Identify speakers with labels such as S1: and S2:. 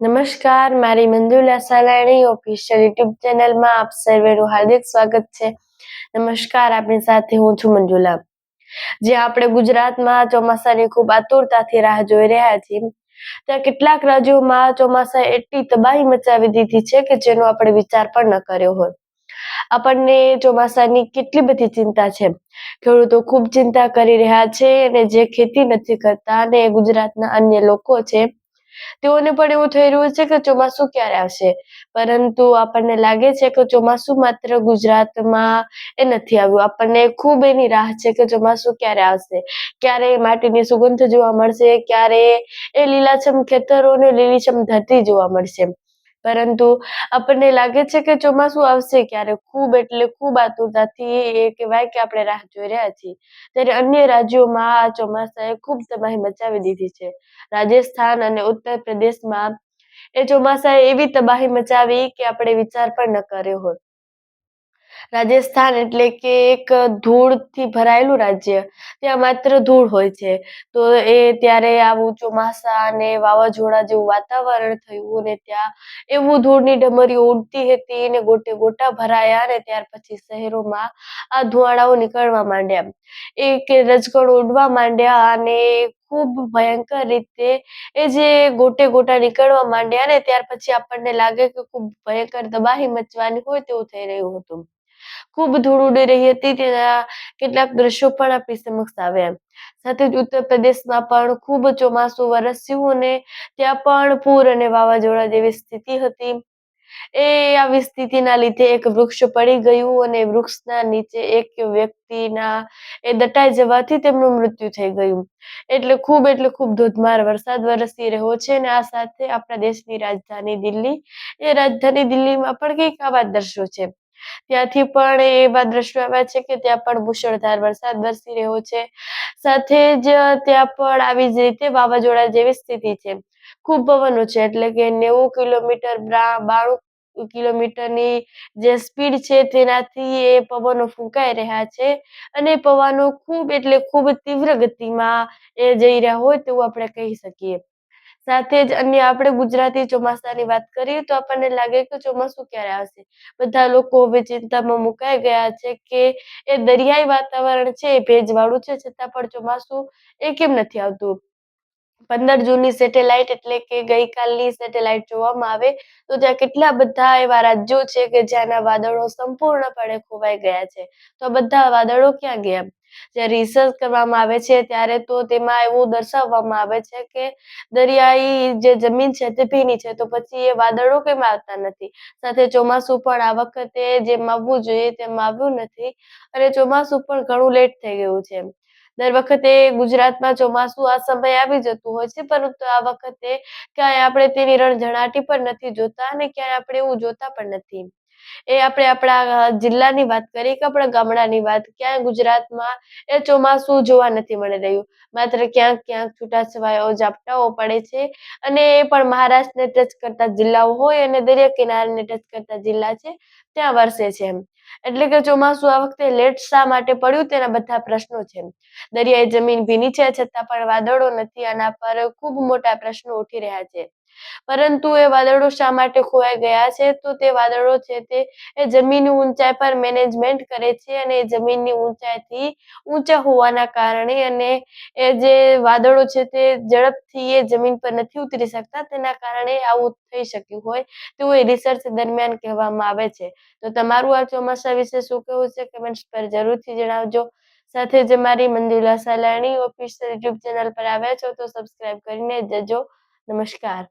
S1: નમસ્કાર, મારી Manjula Salani official YouTube ચેનલમાં આપ સર્વેનું હાર્દિક સ્વાગત છે. નમસ્કાર, આપણી સાથે હું છું મંજુલા. જે આપણે ગુજરાતમાં ચોમાસાની ખૂબ આતુરતાથી રાહ જોઈ રહ્યા છીએ, ત્યાં કેટલાક રાજ્યોમાં ચોમાસા એટલી તબાહી મચાવી દીધી છે કે જેનો આપણે વિચાર પણ ન કર્યો હોય. આપણને ચોમાસાની કેટલી બધી ચિંતા છે. ખેડૂતો ખૂબ ચિંતા કરી રહ્યા છે અને જે ખેતી નથી કરતા અને ગુજરાતના અન્ય લોકો છે તેઓને પણ એવું થઈ રહ્યું છે કે ચોમાસું ક્યારે આવશે, પરંતુ આપણને લાગે છે કે ચોમાસું માત્ર ગુજરાતમાં નથી આવ્યું. આપણને ખૂબ એની રાહ છે કે ચોમાસું ક્યારે આવશે, ક્યારે માટીની સુગંધ જોવા મળશે, ક્યારે એ લીલાછમ ખેતરો ને લીલીછમ ધરતી જોવા મળશે. પરંતુ આપણને લાગે છે કે ચોમાસું આવશે ક્યારે, ખૂબ એટલે ખૂબ આતુરતાથી એ કહેવાય કે આપણે રાહ જોઈ રહ્યા છીએ. ત્યારે અન્ય રાજ્યોમાં આ ચોમાસાએ ખૂબ તબાહી મચાવી દીધી છે. રાજસ્થાન અને ઉત્તર પ્રદેશમાં એ ચોમાસાએ એવી તબાહી મચાવી કે આપણે વિચાર પણ ન કર્યો હોય. રાજસ્થાન એટલે કે એક ધૂળથી ભરાયેલું રાજ્ય, ત્યાં માત્ર ધૂળ હોય છે. તો એ ત્યારે આવું ચોમાસા અને વાવાઝોડા જેવું વાતાવરણ થયું અને ત્યાં એવું ધૂળની ડમરીઓ ઉડતી હતી અને ગોટે ગોટા ભરાયા અને ત્યાર પછી શહેરોમાં આ ધુવાડાઓ નીકળવા માંડ્યા. કે રજકણો ઉડવા માંડ્યા અને ખૂબ ભયંકર રીતે એ જે ગોટે ગોટા નીકળવા માંડ્યા ને ત્યાર પછી આપણને લાગે કે ખૂબ ભયંકર તબાહી મચવાની હોય તેવું થઈ રહ્યું હતું. ખૂબ ધૂળ ઉડી રહી હતી. તેના કેટલાક દ્રશ્યો પણ આપણી સમક્ષ આવ્યા. સાથે જ ઉત્તર પ્રદેશમાં પણ ખૂબ ચોમાસું વરસ્યું અને ત્યાં પણ પૂર અને વાવાઝોડા જેવી સ્થિતિ હતી. આવી સ્થિતિના લીધે એક વૃક્ષ પડી ગયું અને વૃક્ષના નીચે એક વ્યક્તિના એ દટાઈ જવાથી તેમનું મૃત્યુ થઈ ગયું. એટલે ખૂબ ધોધમાર વરસાદ વરસી રહ્યો છે અને આ સાથે આપણા દેશની રાજધાની દિલ્હી, એ રાજધાની દિલ્હીમાં પણ કંઈક આવા દ્રશ્યો છે. ત્યાંથી પણ એવા દ્રશ્યો આવ્યા છે કે ત્યાં પણ મુશળધાર વરસાદ વરસી રહ્યો છે. સાથે જ ત્યાં પણ આવી જ રીતે વાવાઝોડા જેવી સ્થિતિ છે. ખૂબ પવનો છે, એટલે કે 90 કિલોમીટર 92 કિલોમીટરની જે સ્પીડ છે તેનાથી એ પવનો ફૂંકાઈ રહ્યા છે અને પવનો ખૂબ એટલે ખૂબ તીવ્ર ગતિમાં એ જઈ રહ્યા હોય તેવું આપણે કહી શકીએ. સાથે જ અન્ય આપણે ગુજરાતી ચોમાસાની વાત કરીએ તો આપણને લાગે કે ચોમાસું ક્યારે આવશે. બધા લોકો હવે ચિંતામાં મુકાઈ ગયા છે કે એ દરિયાઈ વાતાવરણ છે, એ ભેજવાળું છે, છતાં પણ ચોમાસું એ કેમ નથી આવતું. 15 જૂનની સેટેલાઈટ એટલે કે ગઈકાલની સેટેલાઈટ જોવામાં આવે તો ત્યાં કેટલા બધા એવા રાજ્યો છે કે જ્યાંના વાદળો સંપૂર્ણપણે ખોવાઈ ગયા છે. તો આ બધા વાદળો ક્યાં ગયા? જ્યારે રિસર્ચ કરવામાં આવે છે ત્યારે તો તેમાં એવું દર્શાવવામાં આવે છે કે દરિયાઈ જે જમીન છે તે ભીની છે, તો પછી એ વાદળો કેમ આવતા નથી? સાથે ચોમાસું પણ આ વખતે જેમ આવવું જોઈએ તેમ આવ્યું નથી અને ચોમાસું પણ ઘણું લેટ થઈ ગયું છે. દર વખતે ગુજરાતમાં ચોમાસું આ સમયે આવી જતું હોય છે, પરંતુ આ વખતે ક્યાંય આપણે તેની રણઝણાટી પણ નથી જોતા અને ક્યાંય આપણે એવું જોતા પણ નથી. આપણે આપણા જિલ્લાની વાત કરીએ કે આપણા ગામડાની વાત, ક્યાંય ગુજરાતમાં એ ચોમાસું જોવા નથી મળી રહ્યું. માત્ર ક્યાંક ક્યાંક છૂટાછવાયા ઝાપટાઓ પડે છે અને એ પણ મહારાષ્ટ્રને ટચ કરતા જિલ્લાઓ હોય અને દરિયા કિનારાને ટચ કરતા જિલ્લા છે ત્યાં વરસે છે. એટલે કે ચોમાસું આ વખતે લેટ શા માટે પડ્યું તેના બધા પ્રશ્નો છે. દરિયાઈ જમીન ભીની છે છતાં પણ વાદળો નથી. આના પર ખૂબ મોટા પ્રશ્નો ઉઠી રહ્યા છે. પરંતુ એ વાદળો શા માટે ખોવાઈ ગયા છે? તો તે વાદળો છે તે એ જમીનની ઊંચાઈ પર મેનેજમેન્ટ કરે છે અને એ જમીનની ઊંચાઈથી ઊંચા હોવાના કારણે અને એ જે વાદળો છે તે ઝડપથી એ જમીન પર નથી ઉતરી શકતા, તેના કારણે આવું થઈ શક્યું હોય તેવું એ રિસર્ચ દરમિયાન કહેવામાં આવે છે. તો તમારું આ ચોમાસા વિશે શું કહેવું છે? કમેન્ટ્સ પર જરૂરથી જણાવજો. સાથે જ મારી Manjula Salani official YouTube channel પર આવ્યા છો તો સબસ્ક્રાઇબ કરીને જજો. નમસ્કાર.